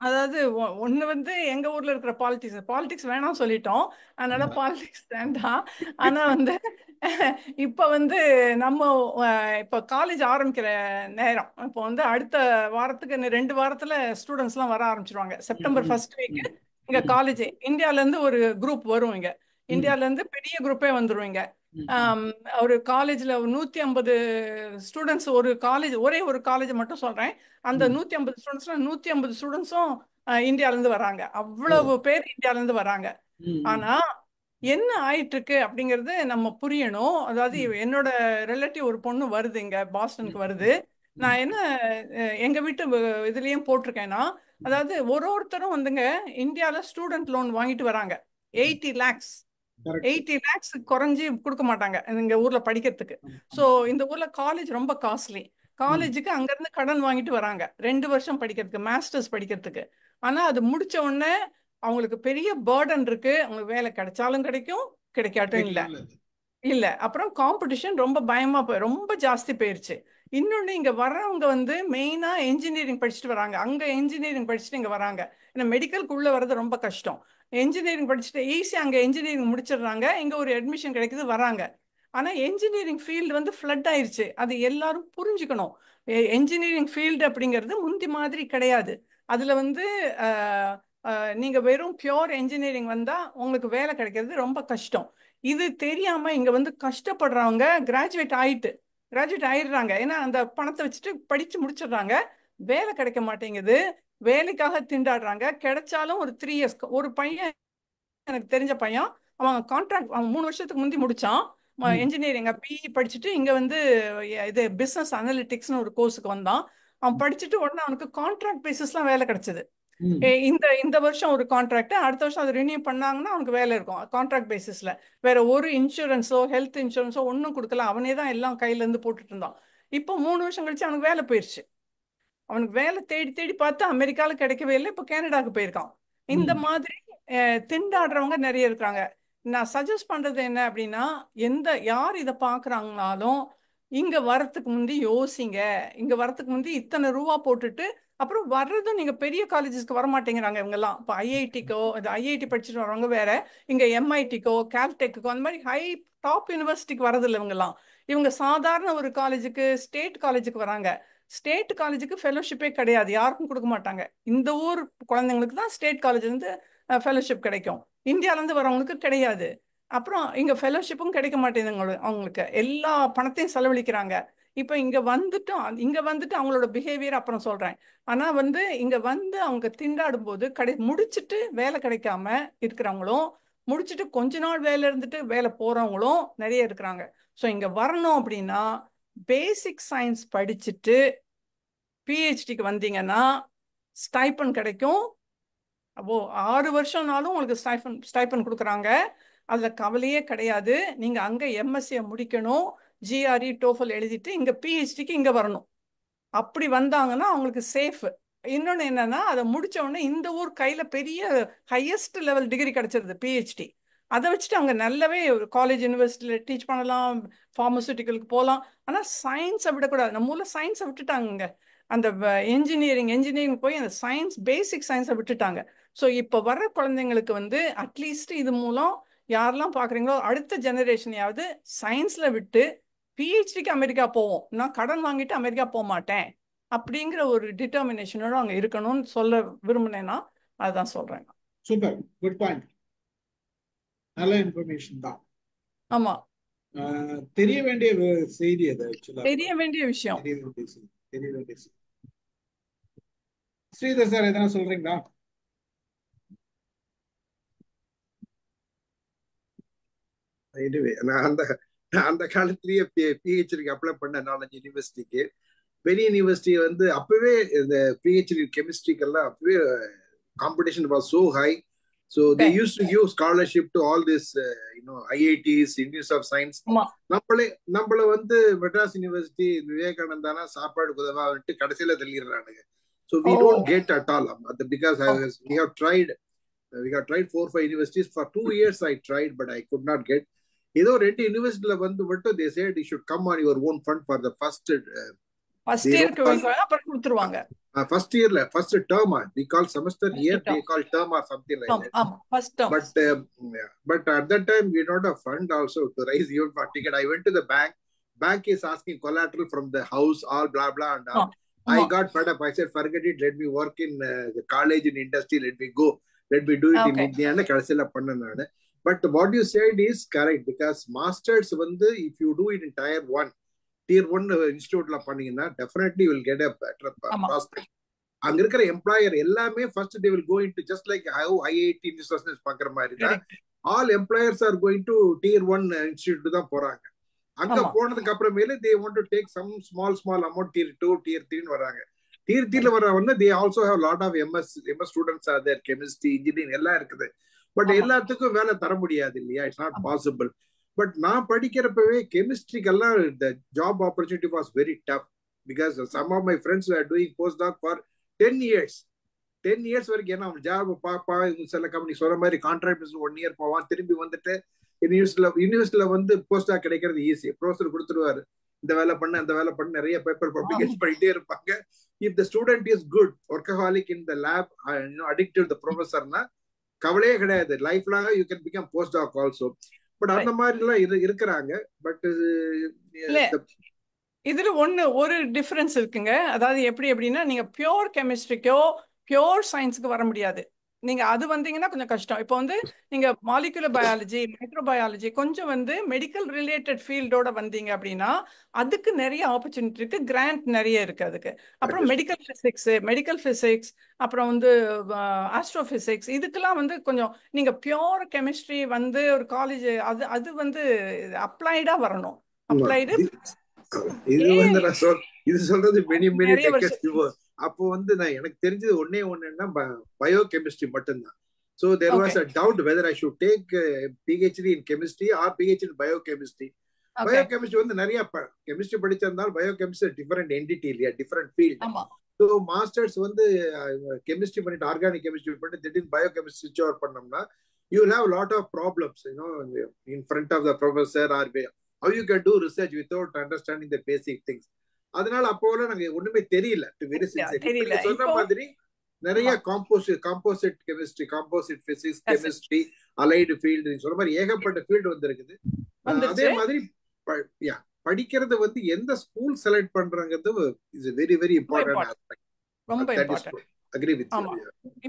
அதாவது ஒண்ணு வந்து எங்க ஊர்ல இருக்கிற பாலிடிக்ஸ் பாலிடிக்ஸ் வேணாம் சொல்லிட்டோம். அதனால பாலிடிக்ஸ் வேண்டாம். ஆனா வந்து இப்ப வந்து நம்ம இப்ப காலேஜ் ஆரம்பிக்கிற நேரம். இப்போ வந்து அடுத்த வாரத்துக்கு இன்னும் 2 வாரத்துல ஸ்டூடெண்ட்ஸ் எல்லாம் வர ஆரம்பிச்சிருவாங்க. செப்டம்பர் ஃபர்ஸ்ட் வீக் இங்க காலேஜ் இந்தியால இருந்து ஒரு குரூப் வரும். இங்க இந்தியால இருந்து பெரிய குரூப்பே வந்துரும் இங்க. ஆம், ஒரு காலேஜ்ல 150 ஸ்டூடெண்ட்ஸ், ஒரு காலேஜ், ஒரே ஒரு காலேஜ் மட்டும் சொல்றேன். அந்த 150 ஸ்டூடெண்ட்ஸ்ல 150 ஸ்டூடெண்ட்ஸும் இந்தியால இருந்து வராங்க. அவ்வளவு பேர் இந்தியால இருந்து வராங்க. ஆனா என்ன ஆயிட்டு இருக்கு அப்படிங்கறது நம்ம புரியணும். அதாவது என்னோட ரிலேட்டிவ் ஒரு பொண்ணு வருது, இங்க பாஸ்டனுக்கு வருது. நான் என்ன எங்க வீட்டு இதுலயும் போட்டிருக்கேன்னா, அதாவது ஒருத்தரும் வந்துங்க இந்தியால ஸ்டூடெண்ட் லோன் வாங்கிட்டு வராங்க. 80 lakhs, 80 lakhs குறைஞ்சி கொடுக்க மாட்டாங்க இந்த ஊர்ல படிக்கிறதுக்கு. ஸோ இந்த ஊர்ல காலேஜ் ரொம்ப காஸ்ட்லி. காலேஜுக்கு அங்கிருந்து கடன் வாங்கிட்டு வராங்க 2 வருஷம் படிக்கிறதுக்கு, மாஸ்டர்ஸ் படிக்கிறதுக்கு. ஆனா அது முடிச்ச உடனே அவங்களுக்கு பெரிய பேர்டன் இருக்கு. அவங்களுக்கு வேலை கிடைச்சாலும் கிடைக்கும், கிடைக்காட்டும் இல்ல. இல்ல அப்புறம் காம்படிஷன் ரொம்ப பயமா ரொம்ப ஜாஸ்தி போயிருச்சு. இன்னொன்னு இங்க வர்றவங்க வந்து மெயினா என்ஜினியரிங் படிச்சுட்டு வராங்க. அங்க என்ஜினியரிங் படிச்சுட்டு இங்க வராங்க. ஏன்னா மெடிக்கலுக்கு உள்ள வர்றது ரொம்ப கஷ்டம். என்ஜினியரிங் படிச்சுட்டு ஈஸியா அங்க என்ஜினியரிங் முடிச்சிடுறாங்க, இங்க ஒரு அட்மிஷன் கிடைக்குது, வராங்க. ஆனா என்ஜினியரிங் ஃபீல்டு வந்து ஃப்ளட் ஆயிருச்சு. அது எல்லாரும் புரிஞ்சுக்கணும். என்ஜினியரிங் ஃபீல்டு அப்படிங்கிறது முந்தி மாதிரி கிடையாது. அதுல வந்து அஹ், நீங்க வெறும் பியோர் என்ஜினியரிங் வந்தா உங்களுக்கு வேலை கிடைக்கிறது ரொம்ப கஷ்டம். இது தெரியாம இங்க வந்து கஷ்டப்படுறவங்க கிராஜுவேட் ஆயிடுறாங்க. ஏன்னா அந்த பணத்தை வச்சுட்டு படிச்சு முடிச்சிடுறாங்க. வேலை கிடைக்க மாட்டேங்குது. வேலைக்காக திண்டாடுறாங்க. கிடைச்சாலும் ஒரு 3 இயர்ஸ். ஒரு பையன், எனக்கு தெரிஞ்ச பையன், அவன் கான்ட்ராக்ட், அவன் 3 வருஷத்துக்கு முந்தி முடிச்சான் என்ஜினியரிங். பிஇ படிச்சுட்டு இங்க வந்து இது பிசினஸ் அனலிட்டிக்ஸ்னு ஒரு கோர்ஸுக்கு வந்தான். அவன் படிச்சுட்டு உடனே அவனுக்கு கான்ட்ராக்ட் பேசிஸ்லாம் வேலை கிடைச்சது. இந்த இந்த வருஷம் ஒரு கான்ட்ராக்ட், அடுத்த வருஷம் அது ரினியூ பண்ணாங்கன்னா அவனுக்கு வேலை இருக்கும் கான்ட்ராக்ட் பேசிஸ்ல. வேற ஒரு இன்சூரன்ஸோ ஹெல்த் இன்சூரன்ஸோ ஒன்றும் கொடுக்கல. அவனே தான் எல்லாம் கையில இருந்து போட்டுட்டு இருந்தான். இப்போ 3 வருஷம் கழிச்சு அவனுக்கு வேலை போயிருச்சு. அவனுக்கு வேலை தேடி தேடி பார்த்து அமெரிக்கால கிடைக்கவே இல்லை. இப்போ கனடாக்கு போயிருக்கான். இந்த மாதிரி திண்டாடுறவங்க நிறைய இருக்கிறாங்க. நான் சஜஸ்ட் பண்றது என்ன அப்படின்னா, யார் இதை பாக்குறாங்கனாலும் இங்க வரத்துக்கு முந்தி யோசிங்க. இங்க வரத்துக்கு முந்தி இத்தனை ரூபா போட்டுட்டு அப்புறம் வர்றதும், நீங்க பெரிய காலேஜஸ்க்கு வர மாட்டேங்கிறாங்க இவங்க எல்லாம். இப்போ ஐஐடிக்கோ, ஐஐடி படிச்சுட்டு வரவங்க வேற, இங்க எம்ஐடிக்கோ கால்டெக்கோ அந்த மாதிரி ஹை டாப் யூனிவர்சிட்டிக்கு வரதில்லை இவங்க எல்லாம். இவங்க சாதாரண ஒரு காலேஜுக்கு, ஸ்டேட் காலேஜுக்கு வராங்க. ஸ்டேட் காலேஜுக்கு ஃபெலோஷிப்பே கிடையாது, யாருக்கும் கொடுக்க மாட்டாங்க. இந்த ஊர் குழந்தைங்களுக்கு தான் ஸ்டேட் காலேஜ் வந்து ஃபெலோஷிப் கிடைக்கும். இந்தியால இருந்து வரவங்களுக்கு கிடையாது. அப்புறம் இங்க ஃபெலோஷிப்பும் கிடைக்க மாட்டேங்குது அவங்களுக்கு. எல்லா பணத்தையும் செலவழிக்கிறாங்க. இப்ப இங்க வந்துட்டு அவங்களோட பிஹேவியர் அப்புறம் சொல்றேன். ஆனா வந்து இங்க வந்து அவங்க திண்டாடும் போது முடிச்சிட்டு வேலை கிடைக்காம இருக்கிறவங்களும், முடிச்சிட்டு கொஞ்ச நாள் வேலை இருந்துட்டு வேலை போறவங்களும் நிறைய இருக்கிறாங்க. ஸோ இங்க வரணும் அப்படின்னா பேசிக் சயின்ஸ் படிச்சுட்டு பிஹெச்டிக்கு வந்தீங்கன்னா ஸ்டைப்பன் கிடைக்கும். அப்போ 6 வருஷம்னாலும் உங்களுக்கு ஸ்டைப்பன் கொடுக்குறாங்க. அதுல கவலையே கிடையாது. நீங்க அங்க எம்எஸ்சியை முடிக்கணும், ஜிஆர்இ டோஃபல் எழுதிட்டு இங்க பிஹெச்டிக்கு இங்க வரணும். அப்படி வந்தாங்கன்னா அவங்களுக்கு சேஃப். இன்னொன்னு என்னன்னா, அதை முடிச்ச உடனே இந்த ஊர் கையில பெரிய ஹையஸ்ட் லெவல் டிகிரி கிடைச்சிருது, பிஹெச்டி. அதை வச்சுட்டு அவங்க நல்லாவே ஒரு காலேஜ் யூனிவர்சிட்டியில டீச் பண்ணலாம், ஃபார்மசூட்டிக்கலுக்கு போகலாம். ஆனா சயின்ஸை விடக்கூடாது. நம்ம ஊர்ல சயின்ஸை விட்டுட்டாங்க. அந்த என்ஜினியரிங் போய் அந்த பேசிக் சயின்ஸை விட்டுட்டாங்க. ஸோ இப்போ வர்ற குழந்தைங்களுக்கு வந்து அட்லீஸ்ட் இது மூலம் யாரெல்லாம் பார்க்குறீங்களோ அடுத்த ஜெனரேஷனையாவது சயின்ஸ்ல விட்டு பிஹெச்டிக்கு அமெரிக்கா போவோம், நான் கடன் வாங்கிட்டு அமெரிக்கா போக மாட்டேன் அப்படிங்கிற ஒரு டிட்டர்மினேஷனோட அங்க இருக்கணும்னு சொல்ல விரும்பினேன்னா அதுதான் சொல்றேன். Super, good point. நல்ல இன்ஃபர்மேஷன் தான். ஆமா, தெரிய வேண்டிய செய்தி அது. ஆக்சுவலா தெரிய வேண்டிய விஷயம். தெரிய வேண்டிய செய்தி. ஸ்ரீதர் சார் எதனா சொல்றீங்களா? நான் அந்த காலத்திலேயே பிஹெச்டிக்கு அப்ளை பண்ண 4-5 யூனிவர்சிட்டிக்கு. பெரிய யூனிவர்சிட்டி வந்து அப்பவே இந்த பிஹெச்டி கெமிஸ்ட்ரிக்கெல்லாம் அப்பவே competition was so high. So they used to give scholarship to all this, IITs, Institutes of Science. நம்மள வந்து மெட்ராஸ் யூனிவர்சிட்டி, விவேகானந்தானா சாப்பாடு உதவான்ட்டு கடைசியில தள்ளிடுறானுங்க. So we don't get at all. Because we have tried 4-5 universities. For 2 years I tried, but I could not get. ஏதோ 2 யூனிவர்சிட்டியில வந்து மட்டும் they said you should come on your own fund for the first இயருக்கு அப்புறம் கொடுத்துருவாங்க. first year, first term, we call semester year, they call term or something like that. First term. But at that time, we don't have fund also to raise even for ticket. I went to the bank. Bank is asking collateral from the house, all blah blah and all. I got fed up. I said, forget it. Let me work in the college in industry. Let me go. Let me do it in India. But what you said is correct, because masters, if you do it in tier 1 institute, definitely you will get a better prospect. அங்க இருக்கிற employer எல்லாமே first they will go into just like how IIT institutions பார்க்குற மாதிரி தான் all employers are going to tier 1 institute தான் போறாங்க. அங்க போனதுக்கு அப்புறமேல they want to take some small amount tier 2 tier 3 ன்னு வராங்க. tier 3 ல வரவங்க they also have lot of MS students are there, chemistry, engineering எல்லாம் இருக்குது. பட் எல்லாத்துக்கும் வேலை தர முடியாது இல்லையா? It's not possible. பட் நான் படிக்கிறப்பவே கெமிஸ்ட்ரிக்கெல்லாம் the job opportunity was very tough, because some of my friends were doing postdoc for 10 years. 10 years வரைக்கும் ஏன்னா அவன் ஜாப் பார்ப்பான். சில கம்பெனி சொல்ற மாதிரி கான்ட்ராக்ட் 1 year போவான், திரும்பி வந்துட்டு யூனிவர்சிட்டியில போஸ்டாக் கிடைக்கிறது ஈஸி. ப்ரொஃபசர் கொடுத்துருவாரு, இந்த வேலை பண்ண அந்த வேலை பண்ண, நிறைய பேப்பர் பப்ளிகேஷன் பண்ணிட்டே இருப்பாங்க. If the student is good, workaholic in the lab, addictive the ப்ரொஃபசர்னா கவலையே கிடையாது. Life long you can become postdoc also. But அந்த மாதிரி எல்லாம் இருக்கிறாங்க. பட் இதுல ஒரு டிஃபரன்ஸ் இருக்குங்க. அதாவது எப்படின்னா, நீங்க பியோர் கெமிஸ்ட்ரிக்கோ பியோர் சயின்ஸுக்கு வர முடியாது. நீங்க அது வந்தீங்கன்னா கொஞ்சம் கஷ்டம். இப்போ நீங்க மாலிகுலர் பயாலஜி, மைக்ரோபயாலஜி, கொஞ்சம் மெடிக்கல் ரிலேட்டட் ஃபீல்டோட வந்தீங்க அப்படின்னா அதுக்கு நிறைய ஆப்பர்ச்சுனிட்டி இருக்கு, கிராண்ட் நிறைய இருக்கு அதுக்கு. அப்புறம் மெடிக்கல் பிசிக்ஸ், அப்புறம் ஆஸ்ட்ரோபிசிக்ஸ், இதுக்கெல்லாம் கொஞ்சம் நீங்க பியோர் கெமிஸ்ட்ரி ஒரு காலேஜ் அது அப்ளைடா வரணும். அப்ளைடு இது சொல்றது அப்போ நான் எனக்கு தெரிஞ்சது ஒன்னேன்னா பயோ கெமிஸ்ட்ரி மட்டும்தான். So there was a doubt whether I should take PhD in chemistry or PhD in biochemistry. Biochemistry நிறைய கெமிஸ்ட்ரி படிச்சிருந்தால் biochemistry டிஃபரெண்ட் என்டிட்டி இல்லையா, different field. So masters chemistry பண்ணிட்டு ஆர்கானிக் கெமிஸ்ட்ரி பண்ணிட்டு திடீர்னு பயோகெமிஸ்ட்ரி ஸ்விட்ச் over பண்ணோம்னா you will have a lot of problems, in front of the professor, or how you can do research without understanding the basic things. அதனால அப்போல நாங்க ஒண்ணுமே தெரியல. சொன்ன மாதிரி நிறைய composite chemistry, composite physics, chemistry, allied field, சொன்ன மாதிரி ஏகப்பட்ட ஃபீல்டு வந்திருக்குது. அதே மாதிரி படிக்கிறது எந்த ஸ்கூல் செலக்ட் பண்றாங்கிறது is very very important aspect. ரொம்ப இம்பார்ட்டன்ட். Agree with you.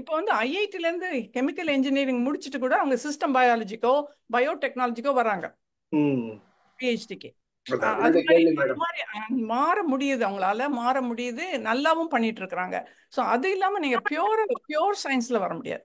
இப்போ ஐஐடில இருந்து கெமிக்கல் இன்ஜினியரிங் முடிச்சிட்டு கூட அவங்க சிஸ்டம் பயாலஜிக்கோ பயோடெக்னாலஜிக்கோ வராங்க பிஹெச்டிக்கு. மாற முடியுது, அவங்களால மாற முடியுது, நல்லாவும் பண்ணிட்டு இருக்காங்க. சோ அது இல்லாம நீங்க பியோர் சயின்ஸ்ல வர முடியாது.